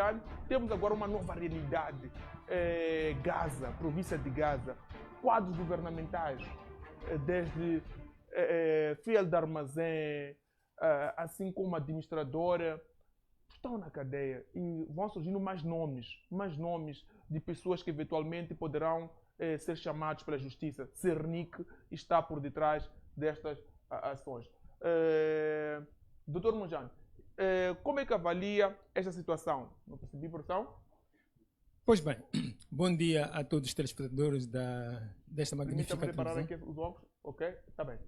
Manjane, temos agora uma nova realidade. Gaza, província de Gaza, quadros governamentais, desde fiel de armazém, assim como administradora, estão na cadeia e vão surgindo mais nomes de pessoas que eventualmente poderão ser chamados pela justiça. Cernic está por detrás destas ações. Doutor Manjane, como é que avalia esta situação? Não percebi, porção? Pois bem, bom dia a todos os telespectadores desta magnífica preparar televisão. aqui os óculos? Ok, está bem.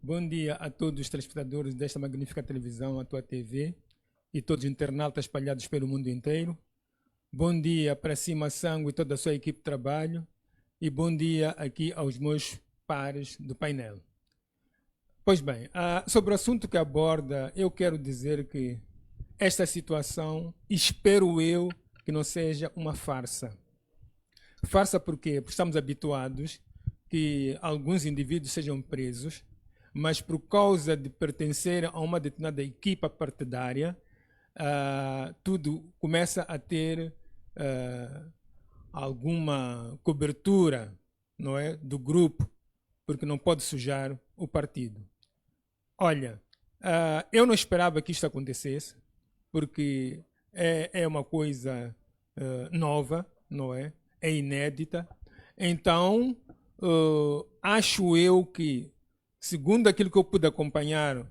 Bom dia a todos os telespectadores desta magnífica televisão, a tua TV, e todos os internautas espalhados pelo mundo inteiro. Bom dia para Cima Sangue e toda a sua equipe de trabalho. E bom dia aqui aos meus pares do painel. Pois bem, sobre o assunto que aborda, eu quero dizer que esta situação, espero eu, que não seja uma farsa. Farsa por quê? Porque estamos habituados que alguns indivíduos sejam presos, mas por causa de pertencerem a uma determinada equipa partidária, tudo começa a ter alguma cobertura, não é, do grupo, porque não pode sujar o partido. Olha, eu não esperava que isto acontecesse, porque é uma coisa nova, não é? É inédita. Então, acho eu que, segundo aquilo que eu pude acompanhar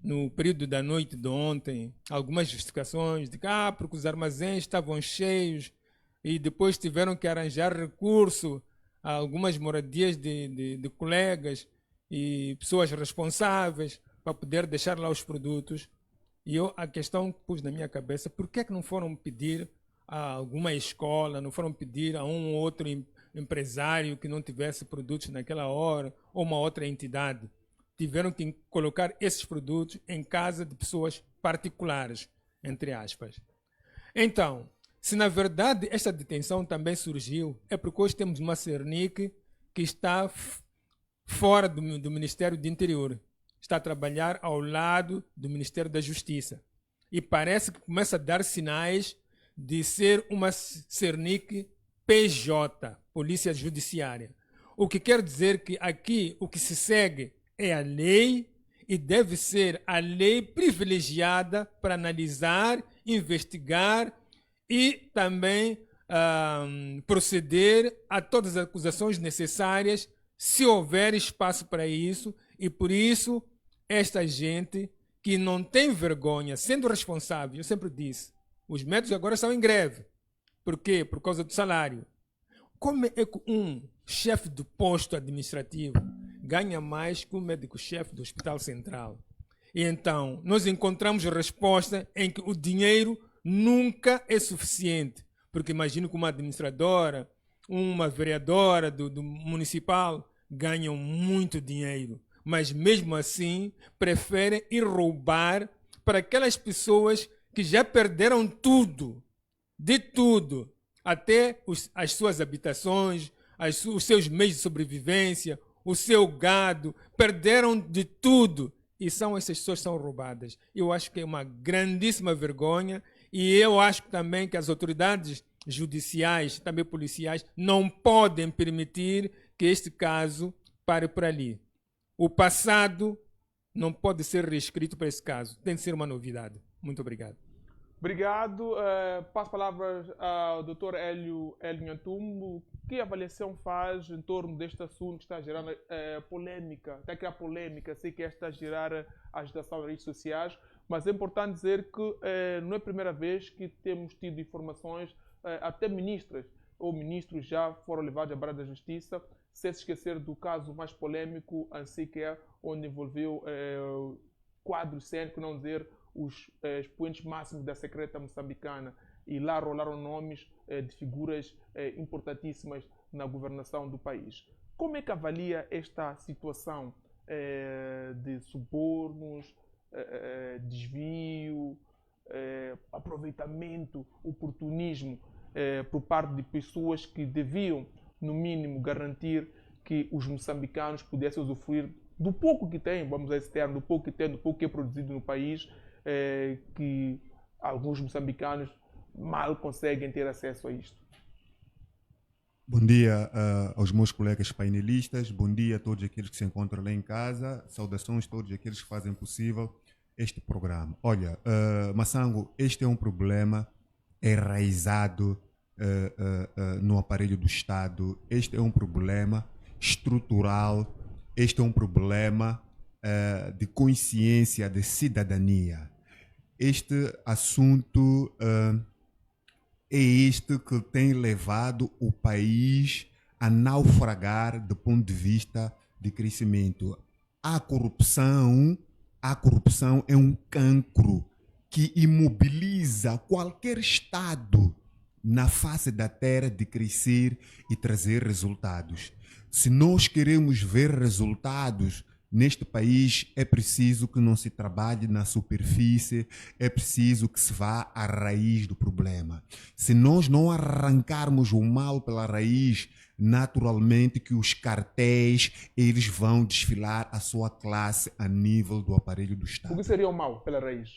no período da noite de ontem, algumas justificações de que porque os armazéns estavam cheios e depois tiveram que arranjar recurso a algumas moradias de colegas e pessoas responsáveis para poder deixar lá os produtos. E eu, a questão que pus na minha cabeça, por que é que não foram pedir a alguma escola, não foram pedir a um ou outro empresário que não tivesse produtos naquela hora, ou uma outra entidade? Tiveram que colocar esses produtos em casa de pessoas particulares, entre aspas. Então, se na verdade esta detenção também surgiu, é porque hoje temos uma Cernic que está fora do Ministério do Interior. Está a trabalhar ao lado do Ministério da Justiça. E parece que começa a dar sinais de ser uma Cernic PJ, Polícia Judiciária. O que quer dizer que aqui o que se segue é a lei e deve ser a lei privilegiada para analisar, investigar e também proceder a todas as acusações necessárias se houver espaço para isso. E por isso, esta gente que não tem vergonha, sendo responsável, eu sempre disse, os médicos agora estão em greve. Por quê? Por causa do salário. Como é que um chefe do posto administrativo ganha mais que o médico-chefe do Hospital Central? E então, nós encontramos resposta em que o dinheiro nunca é suficiente. Porque imagino que uma administradora, uma vereadora do municipal ganham muito dinheiro. Mas mesmo assim, preferem ir roubar para aquelas pessoas que já perderam tudo, de tudo, até as suas habitações, os seus meios de sobrevivência, o seu gado, perderam de tudo. E essas pessoas são roubadas. Eu acho que é uma grandíssima vergonha e eu acho também que as autoridades judiciais, também policiais, não podem permitir que este caso pare por ali. O passado não pode ser reescrito para esse caso. Tem de ser uma novidade. Muito obrigado. Obrigado. Passo palavras ao Dr. Hélio Nhantumbo. Que avaliação faz em torno deste assunto que está a gerar polêmica? Está a criar polêmica, sei que está a gerar agitação nas redes sociais, mas é importante dizer que não é a primeira vez que temos tido informações, até ministras ou ministros já foram levados à barra da justiça, sem se esquecer do caso mais polêmico, assim que é, onde envolveu quadros cênicos, não dizer os expoentes máximos da secreta moçambicana, e lá rolaram nomes de figuras importantíssimas na governação do país. Como é que avalia esta situação de subornos, desvio, aproveitamento, oportunismo por parte de pessoas que deviam, no mínimo, garantir que os moçambicanos pudessem usufruir do pouco que têm, vamos a esse termo, do pouco que tem, do pouco que é produzido no país, que alguns moçambicanos mal conseguem ter acesso a isto? Bom dia aos meus colegas painelistas, bom dia a todos aqueles que se encontram lá em casa, saudações a todos aqueles que fazem possível este programa. Olha, Massango, este é um problema enraizado no aparelho do Estado, este é um problema estrutural, este é um problema de consciência, de cidadania. Este assunto é este que tem levado o país a naufragar do ponto de vista de crescimento. A corrupção é um cancro que imobiliza qualquer Estado na face da terra de crescer e trazer resultados. Se nós queremos ver resultados neste país, é preciso que não se trabalhe na superfície, é preciso que se vá à raiz do problema. Se nós não arrancarmos o mal pela raiz, naturalmente que os cartéis, eles vão desfilar a sua classe a nível do aparelho do Estado. O que seria o mal pela raiz?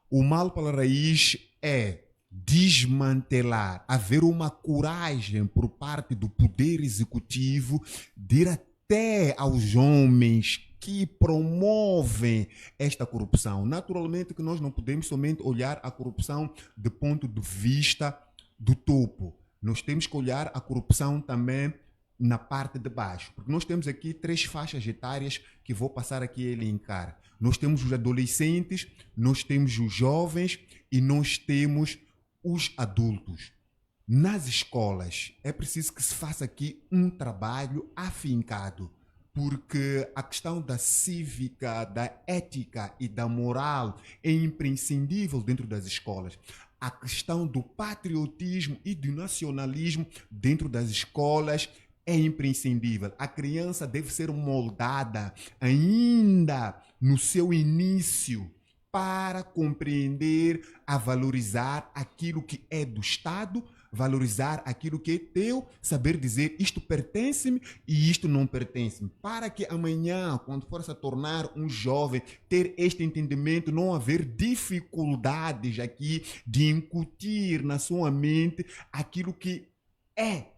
O mal pela raiz é desmantelar, haver uma coragem por parte do poder executivo de ir até aos homens que promovem esta corrupção. Naturalmente que nós não podemos somente olhar a corrupção do ponto de vista do topo. Nós temos que olhar a corrupção também na parte de baixo. Porque nós temos aqui 3 faixas etárias que vou passar aqui a elencar. Nós temos os adolescentes, nós temos os jovens e nós temos os adultos. Nas escolas, é preciso que se faça aqui um trabalho afincado, porque a questão da cívica, da ética e da moral é imprescindível dentro das escolas. A questão do patriotismo e do nacionalismo dentro das escolas é imprescindível. A criança deve ser moldada ainda no seu início para compreender a valorizar aquilo que é do Estado, valorizar aquilo que é teu, saber dizer isto pertence-me e isto não pertence-me. Para que amanhã, quando for se tornar um jovem, ter este entendimento, não haver dificuldades aqui de incutir na sua mente aquilo que é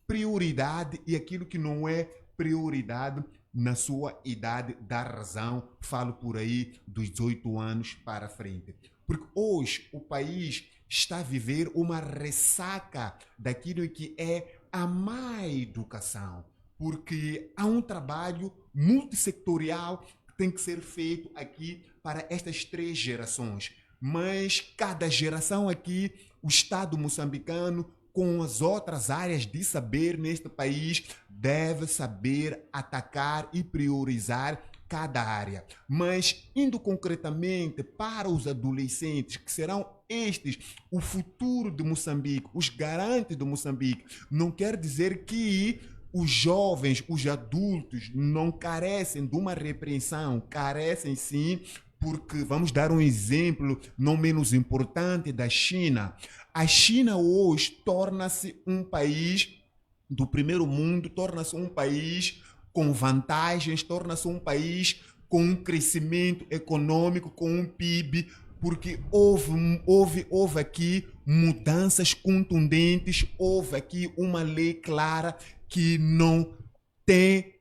prioridade e aquilo que não é prioridade na sua idade da razão, falo por aí dos 18 anos para frente. Porque hoje o país está a viver uma ressaca daquilo que é a má educação, porque há um trabalho multissectorial que tem que ser feito aqui para estas 3 gerações, mas cada geração aqui, o Estado moçambicano, com as outras áreas de saber neste país, deve saber atacar e priorizar cada área. Mas indo concretamente para os adolescentes, que serão estes o futuro de Moçambique, os garantes de Moçambique, não quer dizer que os jovens, os adultos não carecem de uma repreensão, carecem sim, porque vamos dar um exemplo não menos importante da China. A China hoje torna-se um país do primeiro mundo, torna-se um país com vantagens, torna-se um país com um crescimento econômico, com um PIB, porque houve aqui mudanças contundentes, houve aqui uma lei clara que não tem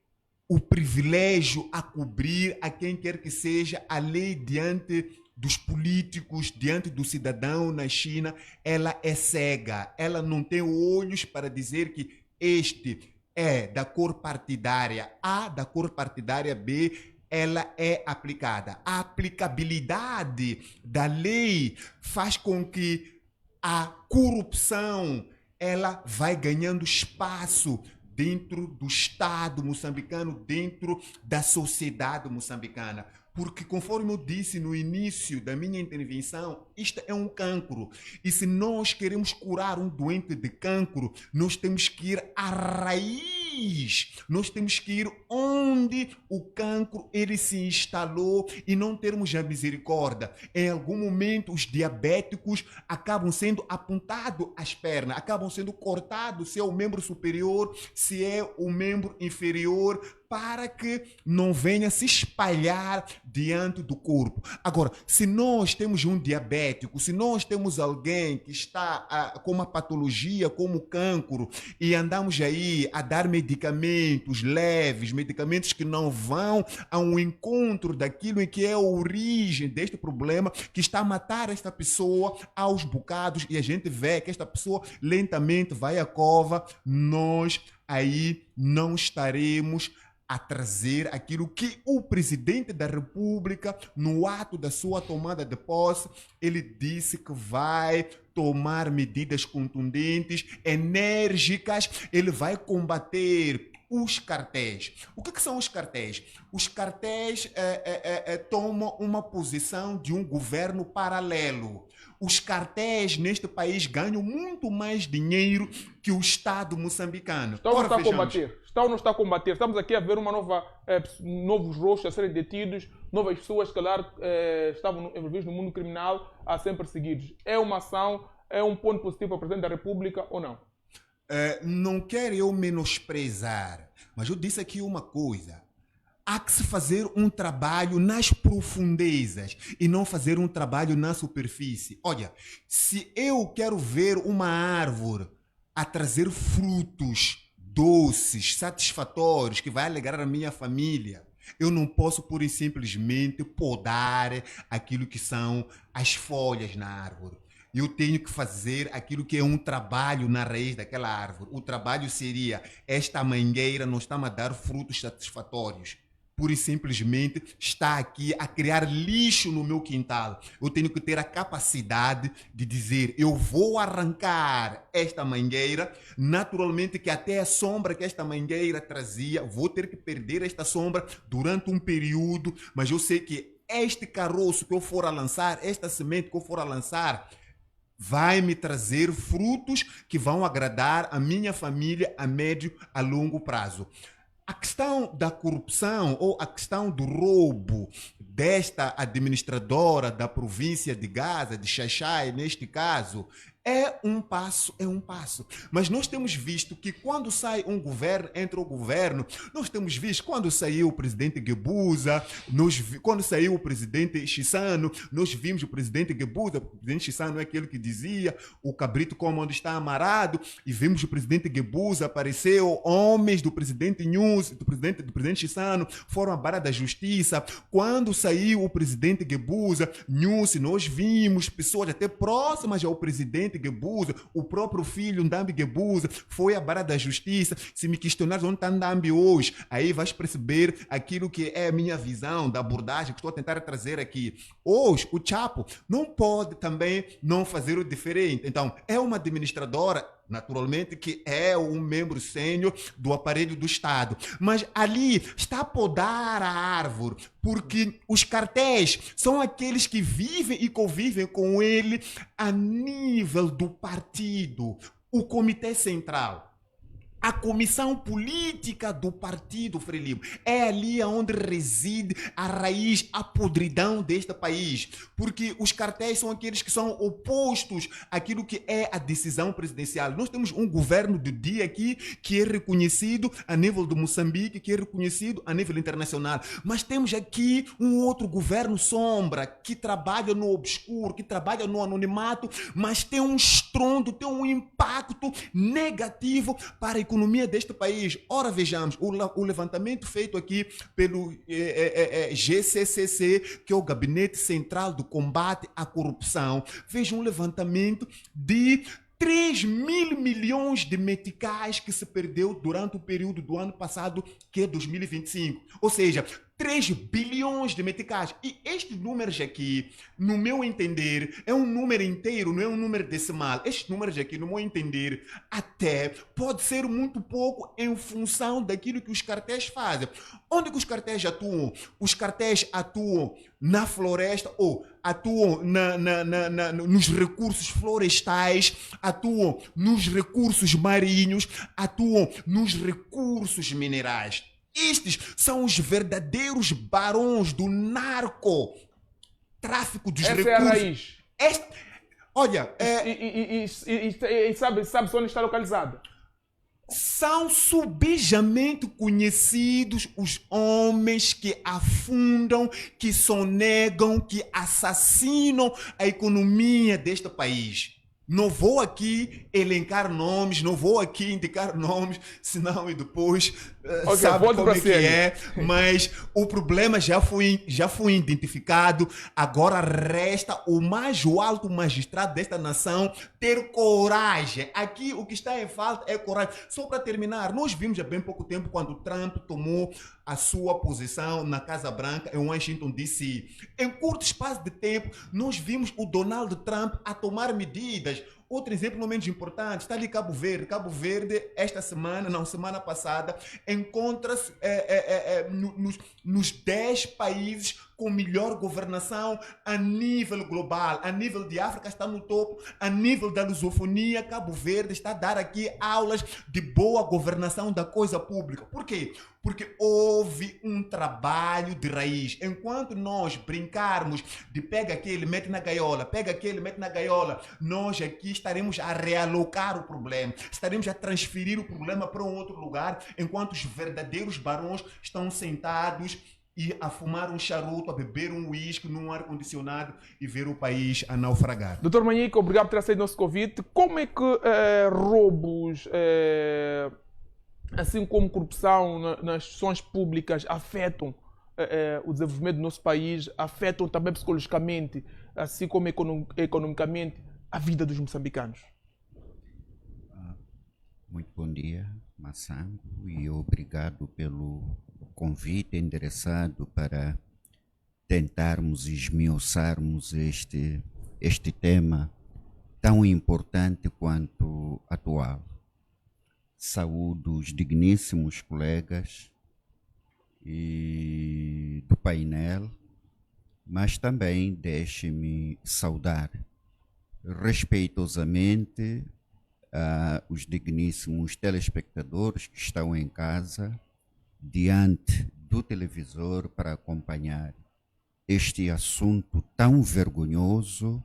o privilégio a cobrir a quem quer que seja. A lei diante dos políticos, diante do cidadão na China, ela é cega, ela não tem olhos para dizer que este é da cor partidária A, da cor partidária B, ela é aplicada. A aplicabilidade da lei faz com que a corrupção ela vai ganhando espaço dentro do Estado moçambicano, dentro da sociedade moçambicana. Porque, conforme eu disse no início da minha intervenção, isto é um cancro. E se nós queremos curar um doente de cancro, nós temos que ir à raiz. Nós temos que ir onde o cancro ele se instalou e não termos a misericórdia. Em algum momento, os diabéticos acabam sendo apontados às pernas, acabam sendo cortados se é o membro superior, se é o membro inferior, para que não venha se espalhar diante do corpo. Agora, se nós temos um diabético, se nós temos alguém que está com uma patologia como cancro e andamos aí a dar medicamentos leves, medicamentos que não vão ao encontro daquilo em que é a origem deste problema, que está a matar esta pessoa aos bocados, e a gente vê que esta pessoa lentamente vai à cova, nós aí não estaremos a trazer aquilo que o presidente da República, no ato da sua tomada de posse, ele disse que vai tomar medidas contundentes, enérgicas, ele vai combater os cartéis. O que são os cartéis? Os cartéis tomam uma posição de um governo paralelo. Os cartéis neste país ganham muito mais dinheiro que o Estado moçambicano. Estão ou não está a combater? Estão ou não está a combater? Estamos aqui a ver uma novos rostos a serem detidos, novas pessoas que, calhar, estavam envolvidas no mundo criminal a serem perseguidos. É uma ação, é um ponto positivo para o Presidente da República ou não? Não quero eu menosprezar, mas eu disse aqui uma coisa. Há que se fazer um trabalho nas profundezas e não fazer um trabalho na superfície. Olha, se eu quero ver uma árvore a trazer frutos doces, satisfatórios, que vai alegrar a minha família, eu não posso pura e simplesmente podar aquilo que são as folhas na árvore. Eu tenho que fazer aquilo que é um trabalho na raiz daquela árvore. O trabalho seria, esta mangueira não está a dar frutos satisfatórios. Pura e simplesmente está aqui a criar lixo no meu quintal. Eu tenho que ter a capacidade de dizer, eu vou arrancar esta mangueira, naturalmente que até a sombra que esta mangueira trazia, vou ter que perder esta sombra durante um período, mas eu sei que este caroço que eu for a lançar, esta semente que eu for a lançar, vai me trazer frutos que vão agradar a minha família a médio, a longo prazo. A questão da corrupção ou a questão do roubo desta administradora da província de Gaza, de Xai-Xai, neste caso, é um passo. Mas nós temos visto que quando sai um governo, entra o governo, nós temos visto quando saiu o presidente Guebuza, quando saiu o presidente Chissano, nós vimos o presidente Guebuza, o presidente Chissano é aquele que dizia o cabrito como onde está amarrado, e vimos o presidente Guebuza, apareceu homens do presidente News, do presidente Chissano, foram à barra da justiça. Quando saiu o presidente Guebuza, News, nós vimos pessoas até próximas ao presidente Guebuza, o próprio filho Ndambi Guebuza foi à barra da justiça. Se me questionares onde está Ndambi hoje, aí vais perceber aquilo que é a minha visão da abordagem que estou a tentar trazer aqui. Hoje, o Chapo não pode também não fazer o diferente. Então, é uma administradora, naturalmente, que é um membro sênior do aparelho do Estado. Mas ali está a podar a árvore, porque os cartéis são aqueles que vivem e convivem com ele a nível do partido, o Comitê Central. A comissão política do partido Frelimo é ali onde reside a raiz, a podridão deste país. Porque os cartéis são aqueles que são opostos àquilo que é a decisão presidencial. Nós temos um governo de dia aqui que é reconhecido a nível do Moçambique, que é reconhecido a nível internacional. Mas temos aqui um outro governo sombra que trabalha no obscuro, que trabalha no anonimato, mas tem um estrondo, tem um impacto negativo para a economia deste país. Ora, vejamos, o levantamento feito aqui pelo GCCC, que é o Gabinete Central do Combate à Corrupção, veja um levantamento de 3 mil milhões de meticais que se perdeu durante o período do ano passado, que é 2025. Ou seja, 3 bilhões de meticais. E estes números aqui, no meu entender, é um número inteiro, não é um número decimal. Estes números aqui, no meu entender, até pode ser muito pouco em função daquilo que os cartéis fazem. Onde que os cartéis atuam? Os cartéis atuam na floresta ou atuam nos recursos florestais, atuam nos recursos marinhos, atuam nos recursos minerais. Estes são os verdadeiros barões do narcotráfico dos recursos. Essa é a raiz. Olha... E sabe onde está localizada? São subejamente conhecidos os homens que afundam, que sonegam, que assassinam a economia deste país. Não vou aqui elencar nomes, não vou aqui indicar nomes, senão e depois sabe como é que é. Mas o problema já foi identificado. Agora resta o alto magistrado desta nação ter coragem. Aqui o que está em falta é coragem. Só para terminar, nós vimos há bem pouco tempo quando Trump tomou a sua posição na Casa Branca, em Washington, D.C. Em curto espaço de tempo, nós vimos o Donald Trump a tomar medidas. Outro exemplo não menos importante, está ali Cabo Verde. Cabo Verde, semana passada, encontra-se nos 10 países com melhor governação a nível global. A nível de África está no topo, a nível da lusofonia, Cabo Verde está a dar aqui aulas de boa governação da coisa pública. Por quê? Porque houve um trabalho de raiz. Enquanto nós brincarmos de pega aquele, mete na gaiola, pega aquele, mete na gaiola, nós aqui estaremos a realocar o problema, estaremos a transferir o problema para um outro lugar, enquanto os verdadeiros barões estão sentados e a fumar um charuto, a beber um uísque num ar-condicionado e ver o país a naufragar. Doutor Manhica, obrigado por ter aceito o nosso convite. Como é que roubos, assim como corrupção nas instituições públicas, afetam o desenvolvimento do nosso país, afetam também psicologicamente, assim como economicamente, a vida dos moçambicanos? Muito bom dia, Massango, e obrigado pelo convite endereçado para tentarmos esmiuçarmos este tema tão importante quanto atual. Saúdo os digníssimos colegas do painel, mas também deixe-me saudar respeitosamente os digníssimos telespectadores que estão em casa diante do televisor para acompanhar este assunto tão vergonhoso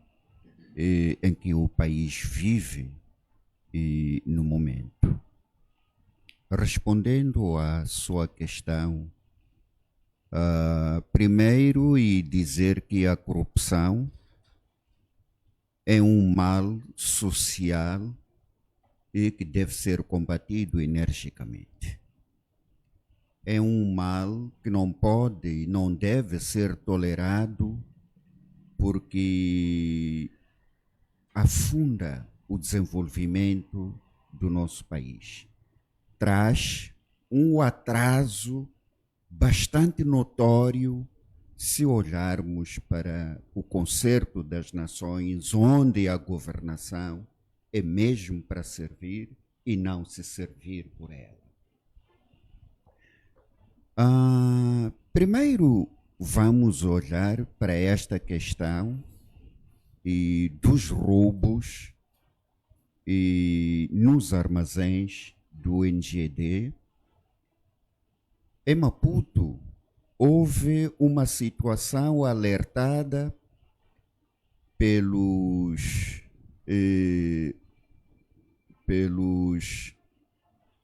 em que o país vive no momento. Respondendo à sua questão, primeiro, e dizer que a corrupção é um mal social e que deve ser combatido energicamente. É um mal que não pode e não deve ser tolerado porque afunda o desenvolvimento do nosso país. Traz um atraso bastante notório se olharmos para o Concerto das Nações, onde a governação é mesmo para servir e não se servir por ela. Primeiro, vamos olhar para esta questão dos roubos nos armazéns do NGD. Em Maputo, houve uma situação alertada pelos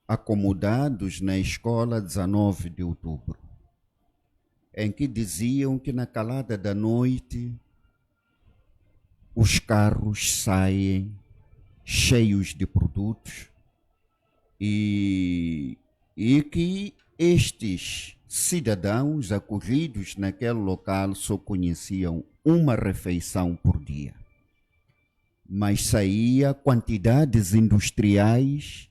acomodados na escola 19 de outubro, em que diziam que na calada da noite os carros saem cheios de produtos e que estes cidadãos acolhidos naquele local só conheciam uma refeição por dia, mas saía quantidades industriais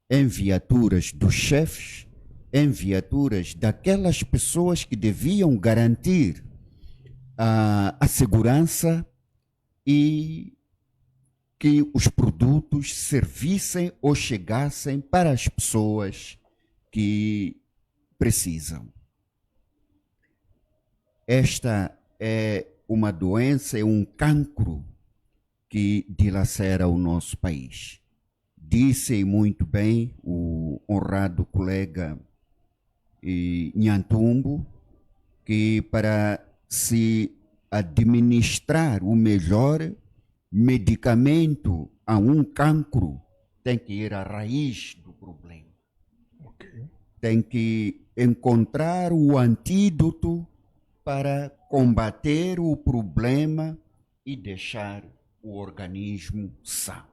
em viaturas dos chefes, em viaturas daquelas pessoas que deviam garantir a segurança e que os produtos servissem ou chegassem para as pessoas que precisam. Esta é uma doença, é um cancro que dilacera o nosso país. Disse muito bem o honrado colega Nhantumbo que para se administrar o melhor medicamento a um cancro tem que ir à raiz do problema. tem que encontrar o antídoto para combater o problema e deixar o organismo são.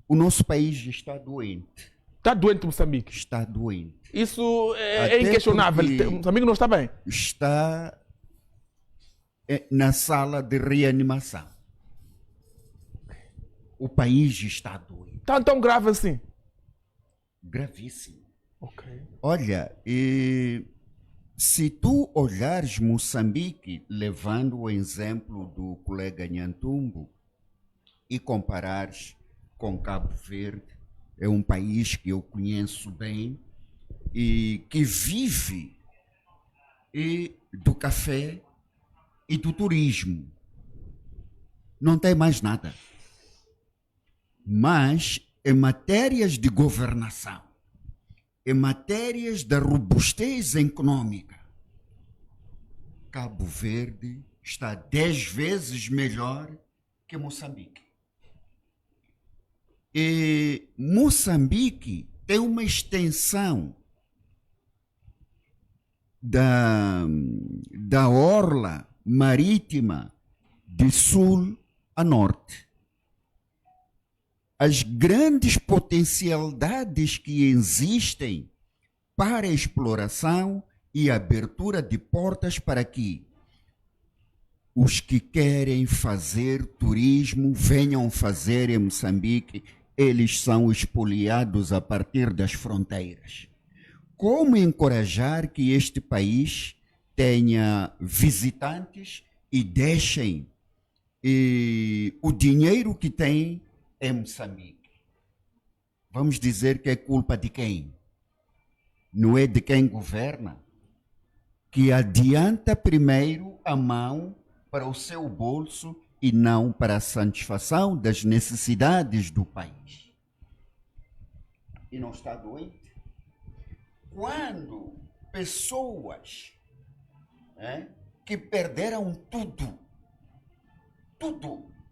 O nosso país está doente. Está doente Moçambique? Está doente. Isso é Até inquestionável. porque Moçambique não está bem. Está na sala de reanimação. O país está doente. Está tão grave assim? Gravíssimo. Ok. Olha, se tu olhares Moçambique, levando o exemplo do colega Nhantumbo, e comparares com Cabo Verde, é um país que eu conheço bem e que vive do café e do turismo. Não tem mais nada. Mas, em matérias de governação, em matérias da robustez econômica, Cabo Verde está 10 vezes melhor que Moçambique. E Moçambique tem uma extensão da orla marítima de sul a norte. As grandes potencialidades que existem para a exploração e abertura de portas para que os que querem fazer turismo venham fazer em Moçambique, eles são expoliados a partir das fronteiras. Como encorajar que este país tenha visitantes e deixem o dinheiro que tem em Moçambique? Vamos dizer que é culpa de quem? Não é de quem governa? Que adianta primeiro a mão para o seu bolso e não para a satisfação das necessidades do país. E não está doente? Quando pessoas que perderam tudo,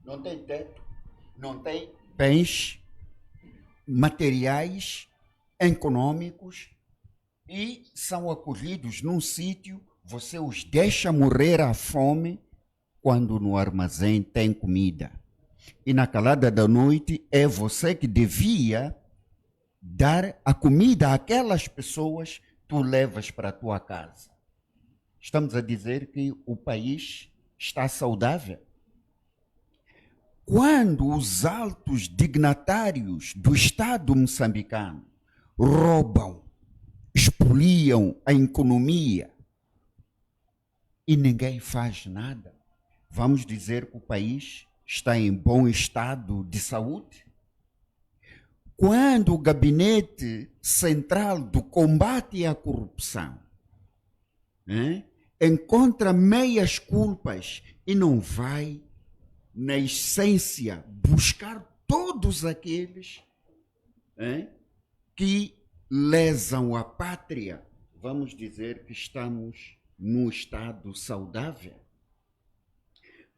não tem teto, não tem bens materiais, econômicos, e são acolhidos num sítio, você os deixa morrer à fome, quando no armazém tem comida. E na calada da noite é você que devia dar a comida àquelas pessoas, tu levas para a tua casa. Estamos a dizer que o país está saudável? Quando os altos dignatários do Estado moçambicano roubam, expoliam a economia e ninguém faz nada, vamos dizer que o país está em bom estado de saúde? Quando o Gabinete Central do Combate à Corrupção encontra meias culpas e não vai, na essência, buscar todos aqueles que lesam a pátria, vamos dizer que estamos num estado saudável?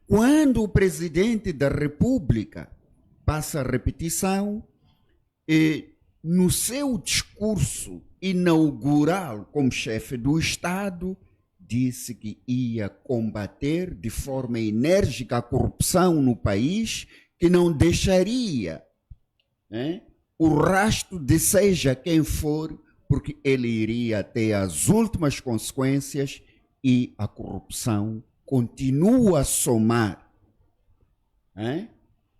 Quando o presidente da República passa a repetição e no seu discurso inaugural como chefe do Estado disse que ia combater de forma enérgica a corrupção no país, que não deixaria o rastro de seja quem for, porque ele iria ter as últimas consequências, e a corrupção continua a somar.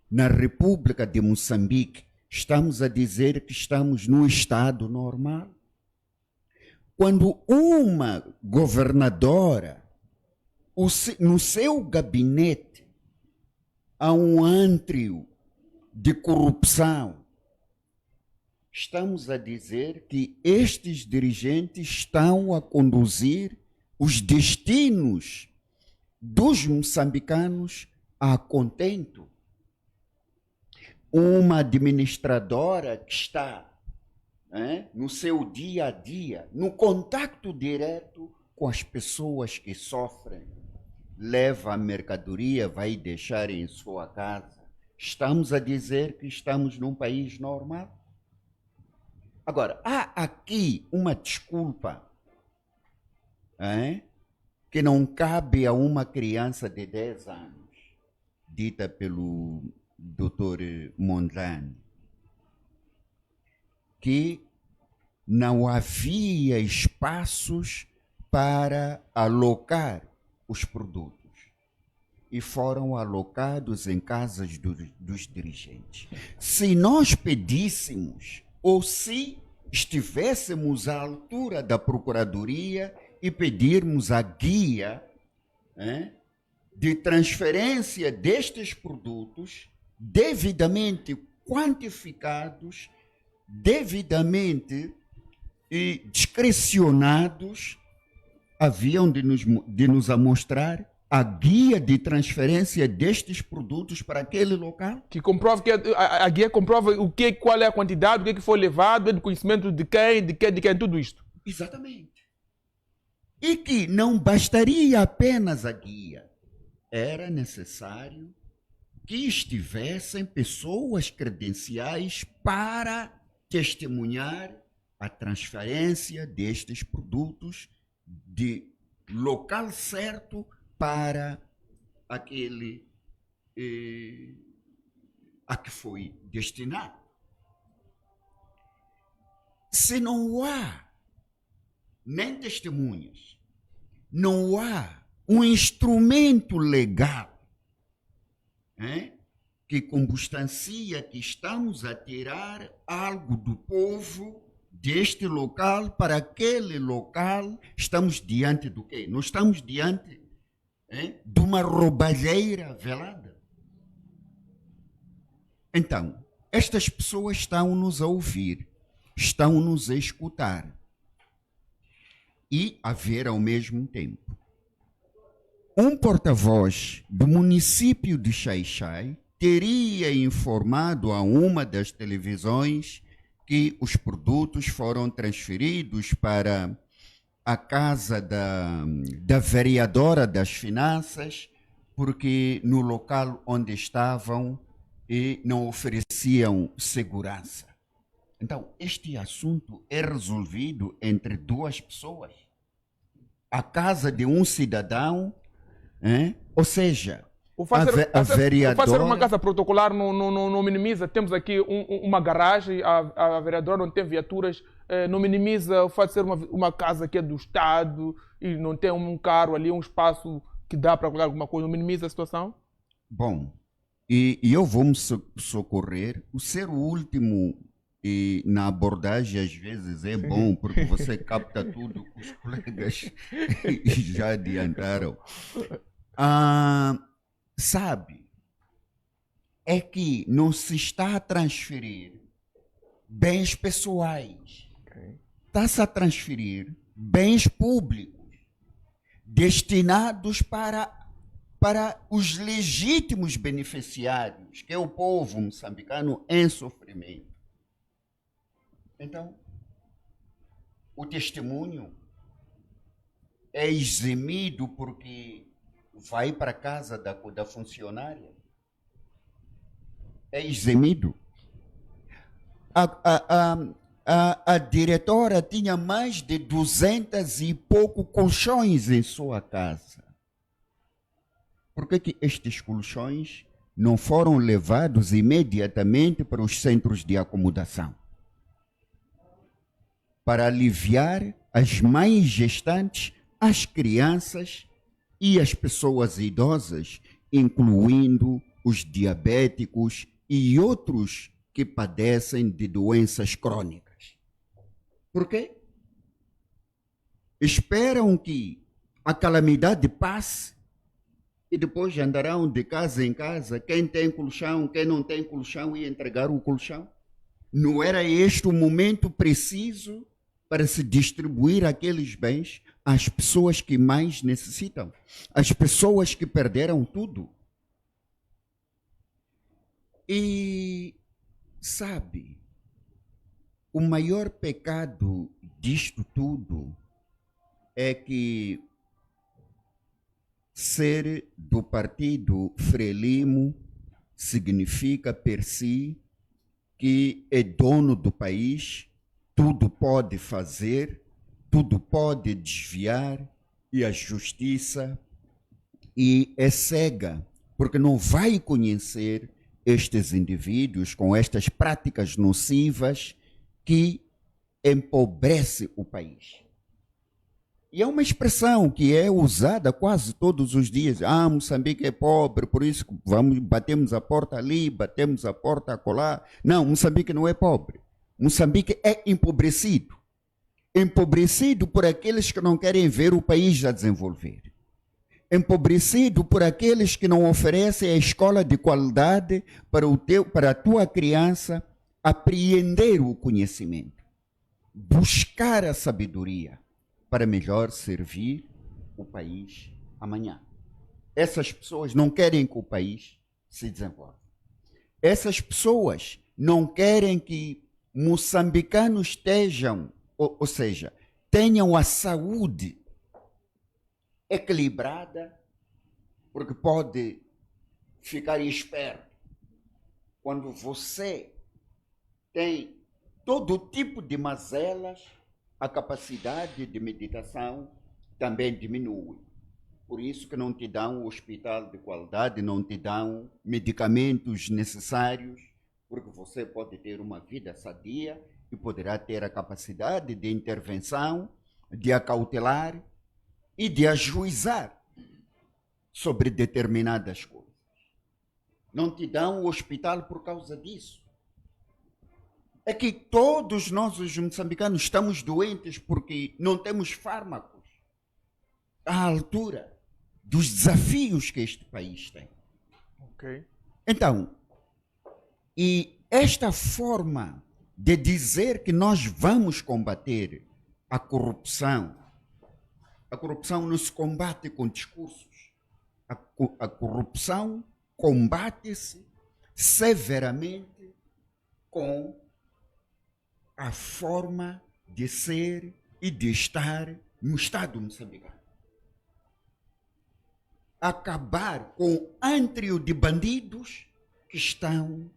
Na República de Moçambique, estamos a dizer que estamos num estado normal. Quando uma governadora, no seu gabinete, há um antrio de corrupção, estamos a dizer que estes dirigentes estão a conduzir os destinos dos moçambicanos a contento. Uma administradora que está no seu dia a dia, no contato direto com as pessoas que sofrem, leva a mercadoria, vai deixar em sua casa. Estamos a dizer que estamos num país normal? Agora, há aqui uma desculpa que não cabe a uma criança de 10 anos, dita pelo Dr. Mondlane, que não havia espaços para alocar os produtos e foram alocados em casas dos dirigentes. Se nós pedíssemos, ou se estivéssemos à altura da Procuradoria e pedirmos a guia de transferência destes produtos devidamente quantificados, devidamente discricionados, haviam de nos mostrar a guia de transferência destes produtos para aquele local. Que comprova que a guia comprova qual é a quantidade, o que foi levado, do conhecimento de quem, tudo isto. Exatamente. E que não bastaria apenas a guia, era necessário que estivessem pessoas credenciais para testemunhar a transferência destes produtos de local certo para aquele a que foi destinado. Se não há nem testemunhas, não há um instrumento legal que constancia que estamos a tirar algo do povo deste local para aquele local, estamos diante do quê? Nós estamos diante de uma roubalheira velada. Então, estas pessoas estão-nos a ouvir, estão-nos a escutar e a ver ao mesmo tempo. Um porta-voz do município de Xai-Xai teria informado a uma das televisões que os produtos foram transferidos para a casa da vereadora das finanças, porque no local onde estavam não ofereciam segurança. Então, este assunto é resolvido entre duas pessoas. A casa de um cidadão, ou seja, a vereadora... Fazer uma casa protocolar não minimiza. Temos aqui uma garagem, a vereadora não tem viaturas, não minimiza o fato de ser uma casa que é do Estado e não tem um carro ali, um espaço que dá para colocar alguma coisa, não minimiza a situação? Bom, e eu vou me socorrer. O ser o último na abordagem às vezes é bom, porque você capta tudo que os colegas já adiantaram. Sabe, é que não se está a transferir bens pessoais, está-se a transferir bens públicos destinados para os legítimos beneficiários, que é o povo moçambicano em sofrimento. Então, o testemunho é eximido porque vai para a casa da funcionária. É eximido. A diretora tinha mais de 200 e pouco colchões em sua casa. Por que estes colchões não foram levados imediatamente para os centros de acomodação? Para aliviar as mães gestantes, as crianças e as pessoas idosas, incluindo os diabéticos e outros que padecem de doenças crônicas. Por quê? Esperam que a calamidade passe e depois andarão de casa em casa, quem tem colchão, quem não tem colchão, e entregar o colchão. Não era este o momento preciso para se distribuir aqueles bens às pessoas que mais necessitam, às pessoas que perderam tudo? E, sabe, o maior pecado disto tudo é que ser do partido Frelimo significa per si que é dono do país tudo pode fazer, tudo pode desviar, e a justiça é cega, porque não vai conhecer estes indivíduos com estas práticas nocivas que empobrece o país. E é uma expressão que é usada quase todos os dias. Ah, Moçambique é pobre, por isso batemos a porta ali, batemos a porta acolá. Não, Moçambique não é pobre. Moçambique é empobrecido. Empobrecido por aqueles que não querem ver o país a desenvolver. Empobrecido por aqueles que não oferecem a escola de qualidade para a tua criança apreender o conhecimento, buscar a sabedoria para melhor servir o país amanhã. Essas pessoas não querem que o país se desenvolva. Essas pessoas não querem que moçambicanos estejam, ou seja, tenham a saúde equilibrada, porque pode ficar esperto quando você tem todo tipo de mazelas, a capacidade de meditação também diminui. Por isso que não te dão um hospital de qualidade, não te dão medicamentos necessários, porque você pode ter uma vida sadia e poderá ter a capacidade de intervenção, de acautelar e de ajuizar sobre determinadas coisas. Não te dão o hospital por causa disso. É que todos nós, os moçambicanos, estamos doentes porque não temos fármacos à altura dos desafios que este país tem. Ok. Então, e esta forma de dizer que nós vamos combater a corrupção não se combate com discursos. A corrupção combate-se severamente com a forma de ser e de estar no Estado moçambicano. Acabar com o antrio de bandidos que estão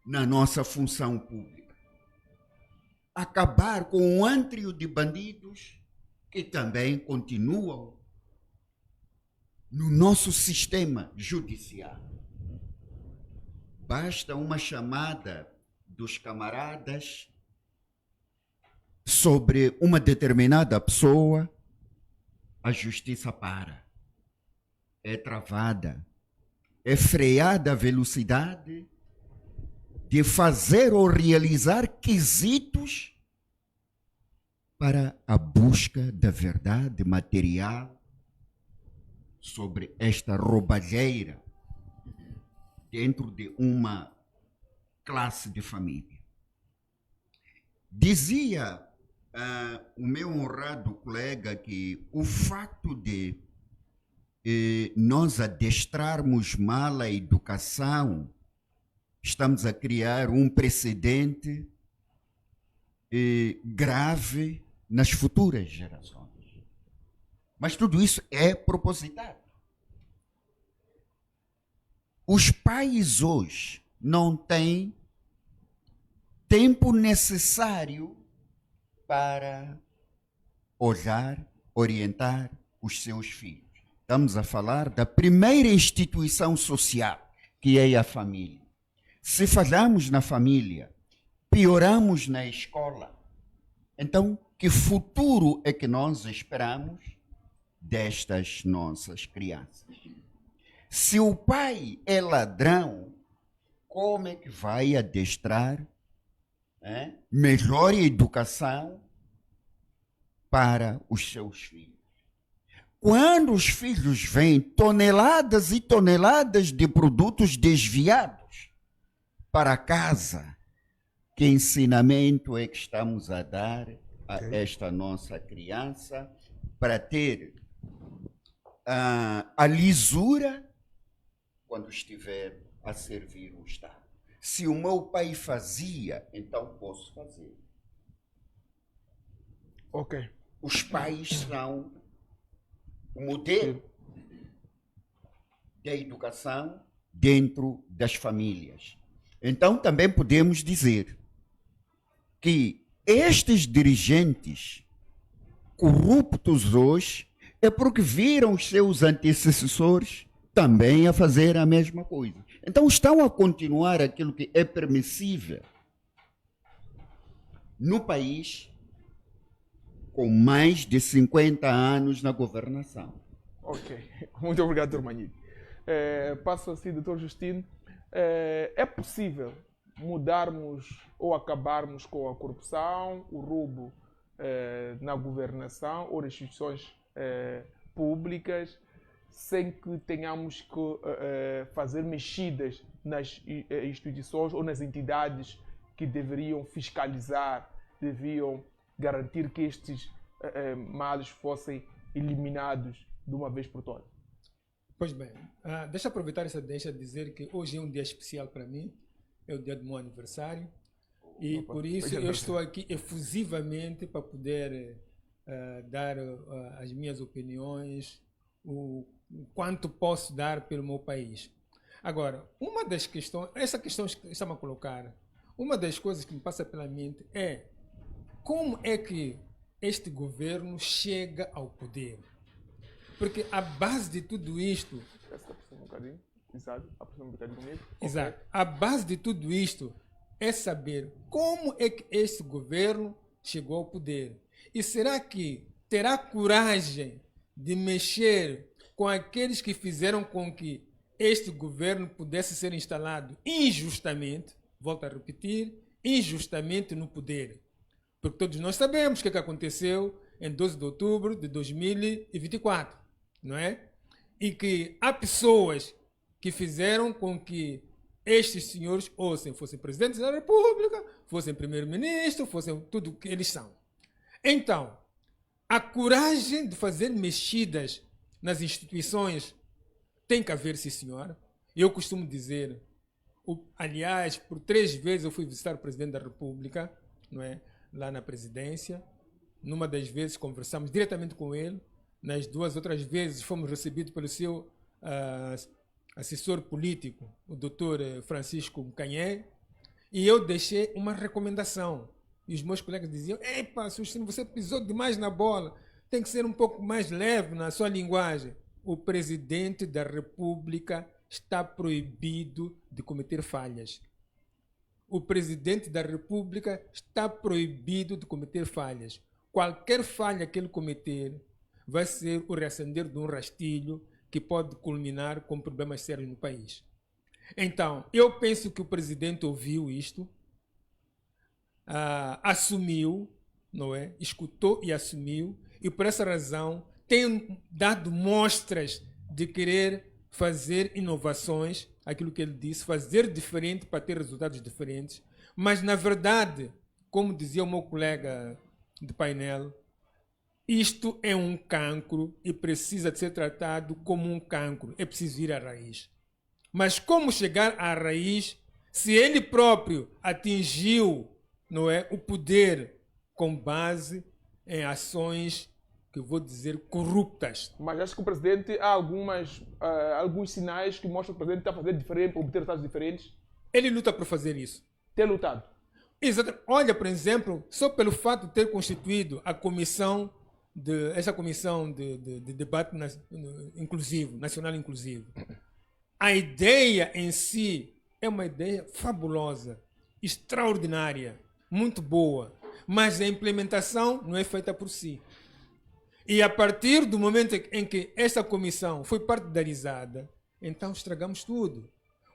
na nossa função pública. Acabar com o antrio de bandidos que também continuam no nosso sistema judiciário. Basta uma chamada dos camaradas sobre uma determinada pessoa, a justiça para. É travada, é freada a velocidade de fazer ou realizar quesitos para a busca da verdade material sobre esta roubalheira dentro de uma classe de família. Dizia o meu honrado colega que o fato de nós adestrarmos mal a educação, estamos a criar um precedente grave nas futuras gerações. Mas tudo isso é propositado. Os pais hoje não têm tempo necessário para olhar, orientar os seus filhos. Estamos a falar da primeira instituição social, que é a família. Se falhamos na família, pioramos na escola. Então, que futuro é que nós esperamos destas nossas crianças? Se o pai é ladrão, como é que vai adestrar melhor educação para os seus filhos? Quando os filhos veem toneladas e toneladas de produtos desviados para casa, que ensinamento é que estamos a dar a esta nossa criança para ter a lisura quando estiver a servir o Estado? Se o meu pai fazia, então posso fazer. Ok. Os pais são o modelo da educação dentro das famílias. Então também podemos dizer que estes dirigentes corruptos hoje é porque viram os seus antecessores também a fazer a mesma coisa. Então estão a continuar aquilo que é permissível no país com mais de 50 anos na governação. Ok, muito obrigado, Dr. Manhig. Passo assim, Dr. Justino. É possível mudarmos ou acabarmos com a corrupção, o roubo na governação ou nas instituições públicas, sem que tenhamos que fazer mexidas nas instituições ou nas entidades que deveriam fiscalizar, deviam garantir que estes males fossem eliminados de uma vez por todas? Pois bem, deixa eu aproveitar essa deixa de dizer que hoje é um dia especial para mim, é o dia do meu aniversário, e por isso eu estou aqui efusivamente para poder dar as minhas opiniões, o quanto posso dar pelo meu país. Agora, uma das questões, essa questão que estamos a colocar, uma das coisas que me passa pela mente é como é que este governo chega ao poder? Porque a base de tudo isto... Exato, aproxima um bocadinho comigo. Exato. Okay. A base de tudo isto é saber como é que este governo chegou ao poder. E será que terá coragem de mexer com aqueles que fizeram com que este governo pudesse ser instalado injustamente, volto a repetir, injustamente no poder? Porque todos nós sabemos o que aconteceu em 12 de outubro de 2024, não é? E que há pessoas que fizeram com que estes senhores fossem presidentes da República, fossem primeiro-ministro, fossem tudo o que eles são. Então, a coragem de fazer mexidas nas instituições tem que haver, sim, senhora. Eu costumo dizer, aliás, por 3 vezes eu fui visitar o presidente da República, não é? Lá na presidência. Numa das vezes conversamos diretamente com ele. Nas 2 outras vezes fomos recebidos pelo seu assessor político, o Dr. Francisco Canhé, e eu deixei uma recomendação. E os meus colegas diziam: "Epa, Justino, você pisou demais na bola, tem que ser um pouco mais leve na sua linguagem." O presidente da República está proibido de cometer falhas. O presidente da República está proibido de cometer falhas. Qualquer falha que ele cometer vai ser o reacender de um rastilho que pode culminar com problemas sérios no país. Então, eu penso que o presidente ouviu isto, assumiu, não é? Escutou e assumiu, e por essa razão tem dado mostras de querer fazer inovações, aquilo que ele disse, fazer diferente para ter resultados diferentes, mas na verdade, como dizia o meu colega de painel, isto é um cancro e precisa de ser tratado como um cancro. É preciso ir à raiz. Mas como chegar à raiz se ele próprio atingiu, não é, o poder com base em ações, que eu vou dizer, corruptas? Mas acho que o presidente, há alguns sinais que mostram que o presidente está a fazer diferente, para obter resultados diferentes. Ele luta por fazer isso. Tem lutado. Exato. Olha, por exemplo, só pelo fato de ter constituído essa comissão de debate inclusivo, nacional inclusivo. A ideia em si é uma ideia fabulosa, extraordinária, muito boa, mas a implementação não é feita por si. E a partir do momento em que essa comissão foi partidarizada, então estragamos tudo.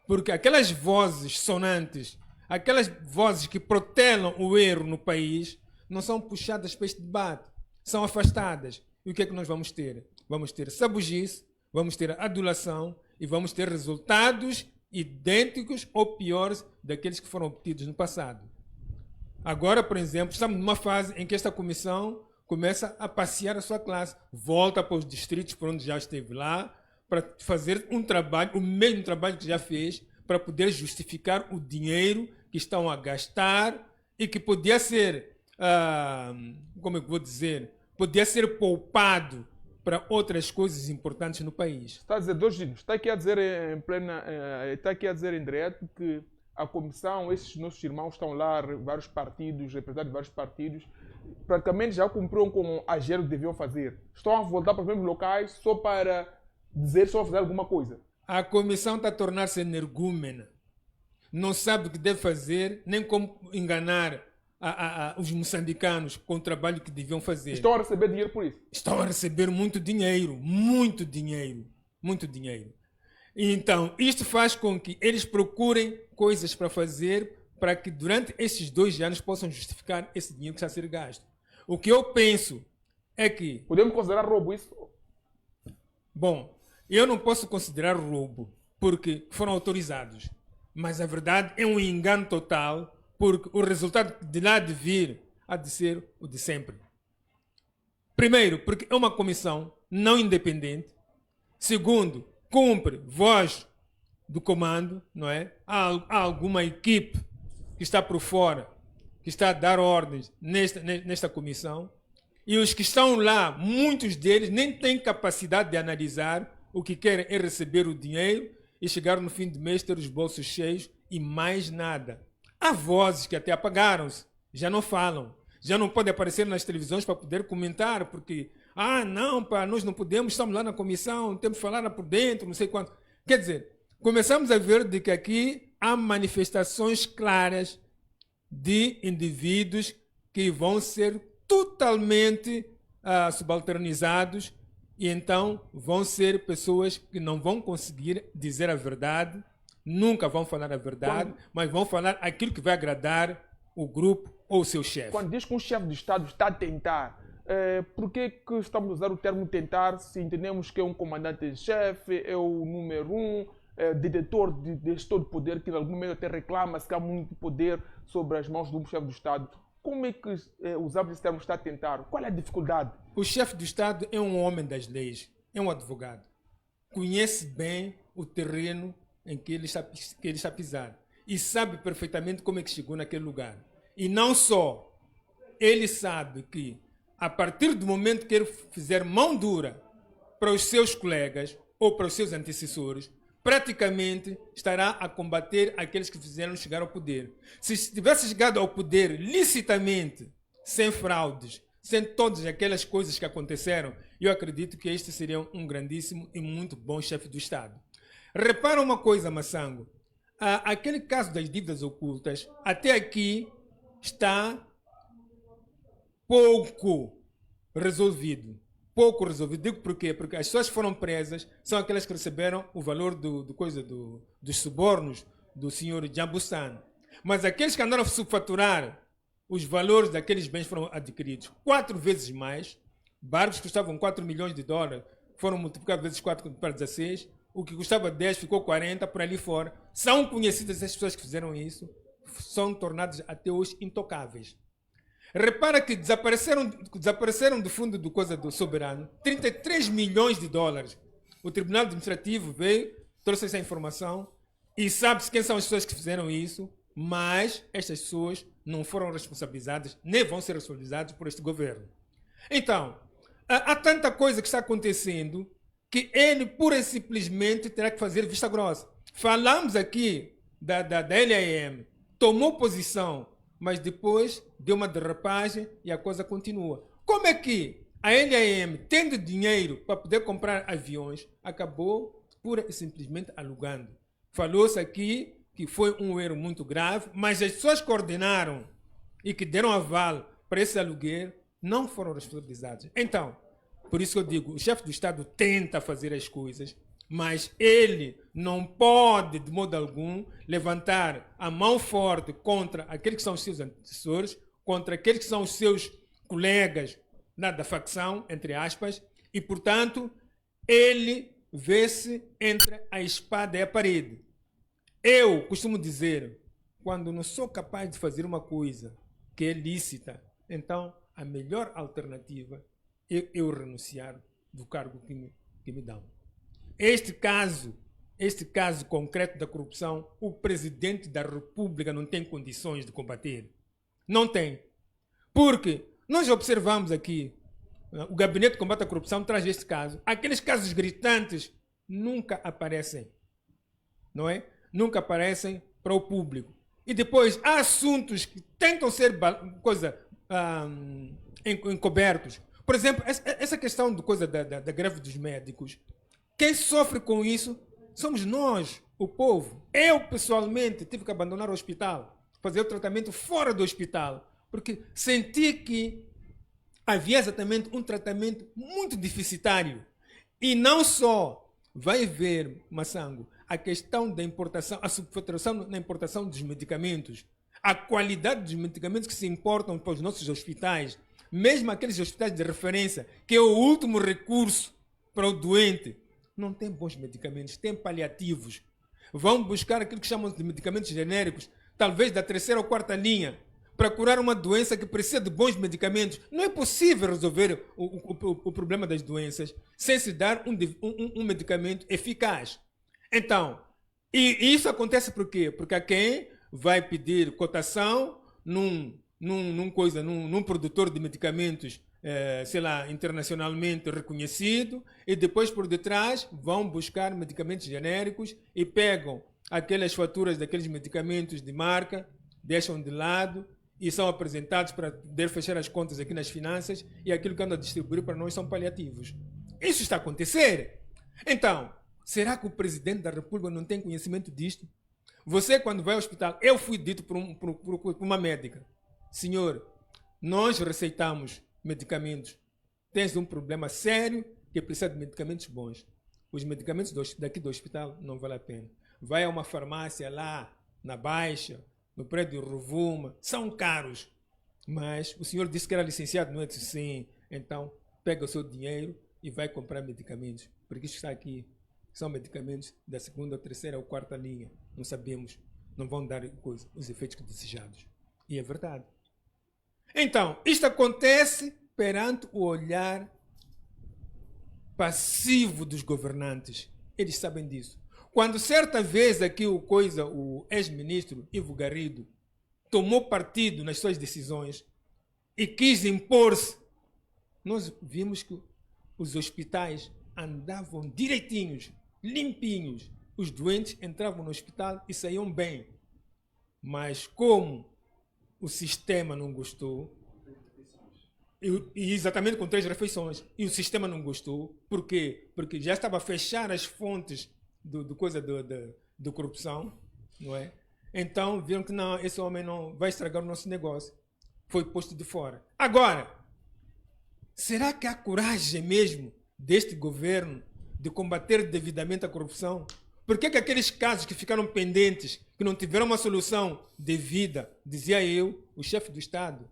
Porque aquelas vozes sonantes, aquelas vozes que protelam o erro no país, não são puxadas para este debate, são afastadas. E o que é que nós vamos ter? Vamos ter sabugice, vamos ter adulação e vamos ter resultados idênticos ou piores daqueles que foram obtidos no passado. Agora, por exemplo, estamos numa fase em que esta comissão começa a passear a sua classe, volta para os distritos por onde já esteve lá, para fazer um trabalho, o mesmo trabalho que já fez, para poder justificar o dinheiro que estão a gastar e que podia ser, como eu vou dizer, podia ser poupado para outras coisas importantes no país. Está a dizer, está aqui a dizer em direto que a comissão, esses nossos irmãos estão lá, vários partidos, representantes de vários partidos, praticamente já cumpriram com a agenda que deviam fazer. Estão a voltar para os mesmos locais só para dizer que estão a fazer alguma coisa. A comissão está a tornar-se energúmena. Não sabe o que deve fazer, nem como enganar os moçambicanos com o trabalho que deviam fazer. Estão a receber dinheiro por isso. Estão a receber muito dinheiro, muito dinheiro, muito dinheiro. Então, isto faz com que eles procurem coisas para fazer para que durante esses 2 anos possam justificar esse dinheiro que está a ser gasto. O que eu penso é que... Podemos considerar roubo isso? Bom, eu não posso considerar roubo, porque foram autorizados. Mas a verdade é um engano total, porque o resultado de lá de vir há de ser o de sempre. Primeiro, porque é uma comissão não independente. Segundo, cumpre voz do comando, não é? Há alguma equipe que está por fora, que está a dar ordens nesta comissão. E os que estão lá, muitos deles nem têm capacidade de analisar. O que querem é receber o dinheiro e chegar no fim do mês, ter os bolsos cheios e mais nada. Há vozes que até apagaram-se, já não falam, já não podem aparecer nas televisões para poder comentar, porque, não, pá, nós não podemos, estamos lá na comissão, temos que falar lá por dentro, não sei quanto. Quer dizer, começamos a ver de que aqui há manifestações claras de indivíduos que vão ser totalmente subalternizados e então vão ser pessoas que não vão conseguir dizer a verdade, nunca vão falar a verdade, mas vão falar aquilo que vai agradar o grupo ou o seu chefe. Quando diz que um chefe de Estado está a tentar, por que estamos a usar o termo tentar se entendemos que é um comandante em chefe, é o número 1, detetor de todo poder, que em algum momento até reclama-se que há muito poder sobre as mãos do chefe do Estado? Como é que usamos esse termo está a tentar? Qual é a dificuldade? O chefe do Estado é um homem das leis, é um advogado. Conhece bem o terreno em que ele está a pisar e sabe perfeitamente como é que chegou naquele lugar. E não só, ele sabe que a partir do momento que ele fizer mão dura para os seus colegas ou para os seus antecessores, praticamente estará a combater aqueles que fizeram chegar ao poder. Se tivesse chegado ao poder licitamente, sem fraudes, sem todas aquelas coisas que aconteceram, eu acredito que este seria um grandíssimo e muito bom chefe do Estado. Repara uma coisa, Massango. Aquele caso das dívidas ocultas, até aqui está pouco resolvido. Pouco resolvido. Digo por quê? Porque as pessoas que foram presas são aquelas que receberam o valor dos subornos do senhor Jambusan. Mas aqueles que andaram a subfaturar os valores daqueles bens foram adquiridos 4 vezes mais. Barcos que custavam 4 milhões de dólares foram multiplicados vezes 4 para 16. O que custava 10 ficou 40 por ali fora. São conhecidas as pessoas que fizeram isso. São tornadas até hoje intocáveis. Repara que desapareceram do fundo do soberano 33 milhões de dólares. O Tribunal Administrativo veio, trouxe essa informação e sabe-se quem são as pessoas que fizeram isso, mas estas pessoas não foram responsabilizadas, nem vão ser responsabilizadas por este governo. Então, há tanta coisa que está acontecendo que ele pura e simplesmente terá que fazer vista grossa. Falamos aqui da LAM, tomou posição, mas depois deu uma derrapagem e a coisa continua. Como é que a LAM, tendo dinheiro para poder comprar aviões, acabou pura e simplesmente alugando? Falou-se aqui que foi um erro muito grave, mas as pessoas que coordenaram e que deram aval para esse aluguer não foram responsabilizadas. Então, por isso que eu digo, o chefe do Estado tenta fazer as coisas, mas ele não pode, de modo algum, levantar a mão forte contra aqueles que são os seus antecessores, contra aqueles que são os seus colegas da facção, entre aspas, e, portanto, ele vê-se entre a espada e a parede. Eu costumo dizer, quando não sou capaz de fazer uma coisa que é lícita, então a melhor alternativa é eu renunciar do cargo que me dão. Este caso concreto da corrupção, o presidente da República não tem condições de combater. Não tem. Porque nós observamos aqui, o Gabinete de Combate à Corrupção traz este caso. Aqueles casos gritantes nunca aparecem. Não é? Nunca aparecem para o público. E depois há assuntos que tentam ser encobertos. Por exemplo, essa questão da greve dos médicos. Quem sofre com isso somos nós, o povo. Eu, pessoalmente, tive que abandonar o hospital, fazer o tratamento fora do hospital, porque senti que havia exatamente um tratamento muito deficitário. E não só vai ver, Massango, a questão da importação, a subfaturação na importação dos medicamentos, a qualidade dos medicamentos que se importam para os nossos hospitais, mesmo aqueles hospitais de referência, que é o último recurso para o doente, não tem bons medicamentos, tem paliativos. Vão buscar aquilo que chamam de medicamentos genéricos, talvez da terceira ou quarta linha, para curar uma doença que precisa de bons medicamentos. Não é possível resolver o problema das doenças sem se dar um medicamento eficaz. Então, e isso acontece por quê? Porque há quem vai pedir cotação num produtor de medicamentos, sei lá, internacionalmente reconhecido, e depois por detrás vão buscar medicamentos genéricos e pegam aquelas faturas daqueles medicamentos de marca, deixam de lado e são apresentados para poder fechar as contas aqui nas finanças, e aquilo que andam a distribuir para nós são paliativos. Isso está a acontecer. Então, será que o presidente da República não tem conhecimento disto? Você, quando vai ao hospital, eu fui dito por uma médica: senhor, nós receitamos medicamentos, tens um problema sério que precisa de medicamentos bons. Os medicamentos daqui do hospital não vale a pena. Vai a uma farmácia lá, na Baixa, no prédio Rovuma, são caros. Mas o senhor disse que era licenciado, não é? Disse sim. Então, pega o seu dinheiro e vai comprar medicamentos. Porque isso está aqui. São medicamentos da segunda, terceira ou quarta linha. Não sabemos. Não vão dar os efeitos desejados. E é verdade. Então, isto acontece perante o olhar passivo dos governantes. Eles sabem disso. Quando certa vez aqui o ex-ministro Ivo Garrido tomou partido nas suas decisões e quis impor-se, nós vimos que os hospitais andavam direitinhos, limpinhos. Os doentes entravam no hospital e saíam bem. Mas como o sistema não gostou, e exatamente com 3 refeições, e o sistema não gostou, por quê? Porque já estava a fechar as fontes do corrupção, não é? Então viram que não, esse homem não vai estragar o nosso negócio. Foi posto de fora. Agora, será que há coragem mesmo deste governo de combater devidamente a corrupção? Por que aqueles casos que ficaram pendentes, que não tiveram uma solução devida, dizia eu, o chefe do Estado,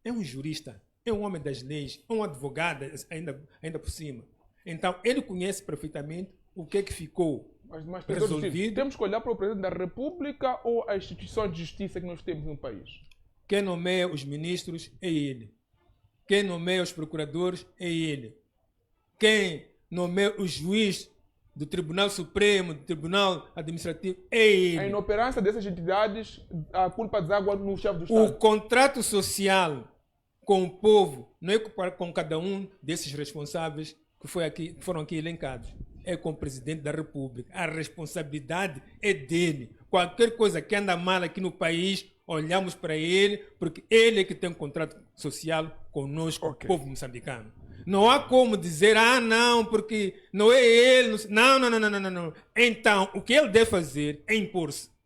é um jurista, é um homem das leis, é um advogado ainda por cima. Então, ele conhece perfeitamente o que é que ficou mas resolvido. Temos que olhar para o Presidente da República ou as instituições de justiça que nós temos no país? Quem nomeia os ministros é ele. Quem nomeia os procuradores é ele. Quem nomeia o juiz do Tribunal Supremo, do Tribunal Administrativo, é ele. A inoperância dessas entidades, a culpa deságua no chefe do Estado. O contrato social com o povo não é com cada um desses responsáveis que foram aqui elencados. É com o Presidente da República. A responsabilidade é dele. Qualquer coisa que anda mal aqui no país, olhamos para ele, porque ele é que tem um contrato social conosco, o povo moçambicano. Não há como dizer, não, porque não é ele. Não. Então, o que ele deve fazer é impor-se.